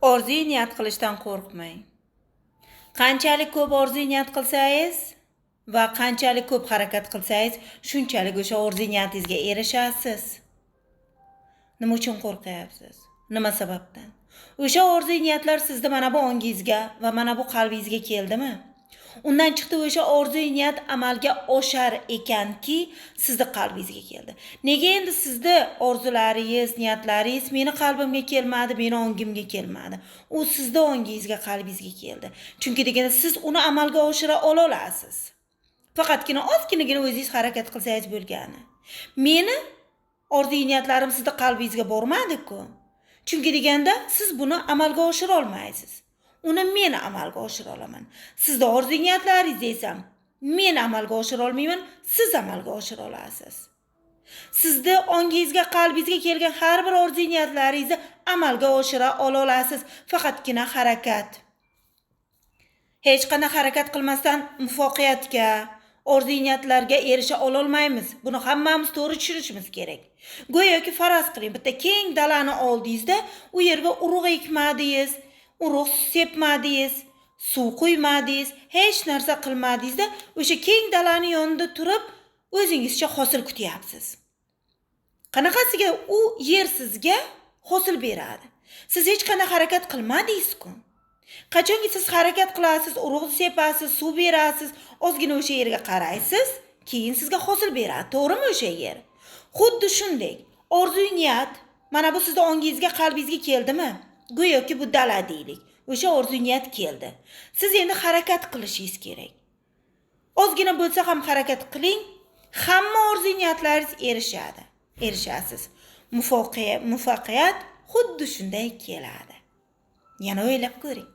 Orzu niyat qilishdan qo'rqmang. Qanchalik ko'p orzu niyat qilsangiz va qanchalik ko'p harakat qilsangiz, shunchalik o'sha orzu niyatingizga erishasiz. Nima uchun qo'rqyapsiz? Nima sababdan? O'sha orzu niyatlar sizda mana bu ongingizga va mana bu qalbingizga keldimi? Undan chiqdi o'sha orzu niyat amalga oshar ekanki, sizni qalbingizga keldi. Nega endi sizni orzularingiz, niyatlaringiz meni qalbimga kelmadi, meni ongimga kelmadi? U sizni ongingizga, qalbingizga keldi. Chunki deganda siz uni amalga oshira olasiz. Faqatgina ozginagina o'zingiz harakat qilsangiz bo'lgani. Meni orzu niyatlarim sizni qalbingizga bormadi-ku. Chunki deganda siz buni amalga oshira olmaysiz. Uni men amalga oshira olaman. Sizda orzu niyatlaringiz desam, men amalga oshira olmayman, siz amalga oshira olasiz. Sizda ongingizga, qalbingizga kelgan har bir orzu niyatlaringizni amalga oshira olasiz. Faqatgina harakat. Hech qanday harakat qilmasdan muvaffaqiyatga, orzu niyatlarga erisha olmaymiz. Buni hammamiz to'g'ri tushunishimiz kerak. Go'yoki faraz qiling, bitta keng dalani oldingizda, u yerga urug' ekmadingiz, urug' sepmadingiz, suv quymadingiz, hech narsa qilmadingizda, o'sha keng dalani yonida turib, o'zingizcha hosil kutyapsiz. Qanaqasiga u yer sizga hosil beradi? Siz hech qanday harakat qilmadingiz-ku. Qachonki siz harakat qilasiz, urug' sepasiz, suv berasiz, ozgina o'sha yerga qaraysiz, keyin sizga hosil beradi, to'g'rimi o'sha yer? Xuddi shunday, orzu niyat mana bu sizning ongingizga, qalbingizga keldimi? Go'yoki bu dala deylik. O'sha orzu niyat keldi. Siz endi harakat qilishingiz kerak. Ozgina bo'lsa ham harakat qiling, hamma orzu niyatlaringiz erishasiz. Muvaffaqiyat xuddi shunday keladi. Yana o'ylab ko'ring.